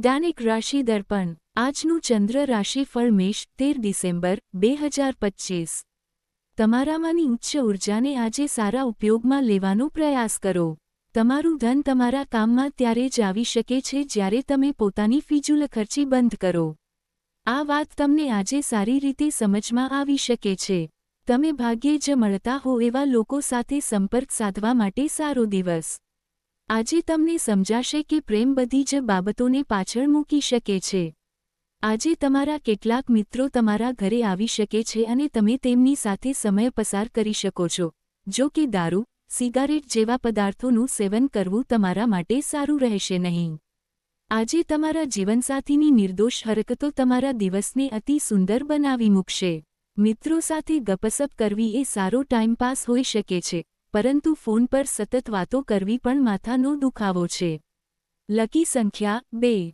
દૈનિક રાશિ દર્પણ આજનું ચંદ્ર રાશિફળ મેષ 13 ડિસેમ્બર 2025 તમારામાંની ઉચ્ચ ઉર્જાને આજે સારા ઉપયોગમાં લેવાનો પ્રયાસ કરો। તમારું ધન તમારા કામમાં ત્યારે જ આવી શકે છે જ્યારે તમે પોતાની ફિજૂલખર્ચી બંધ કરો। આ વાત તમને આજે સારી રીતે સમજમાં આવી શકે છે। તમે ભાગ્યે જ મળતા હો એવા લોકો સાથે સંપર્ક સાધવા માટે સારો દિવસ। આજે તમને સમજાશે કે પ્રેમ બધી જ બાબતોને પાછળ મૂકી શકે છે। આજે તમારા કેટલાક મિત્રો તમારા ઘરે આવી શકે છે અને તમે તેમની સાથે સમય પસાર કરી શકો છો। જો કે દારૂ, સિગારેટ જેવા પદાર્થોનું સેવન કરવું તમારા માટે સારું રહેશે નહીં। આજે તમારા જીવનસાથીની નિર્દોષ હરકતો તમારા દિવસને અતિ સુંદર બનાવી મૂકશે। મિત્રો સાથે ગપસપ કરવી એ સારો ટાઈમપાસ હોઈ શકે છે, પરંતુ ફોન પર સતત વાતો કરવી પણ માથાનો દુખાવો છે। લકી સંખ્યા 2।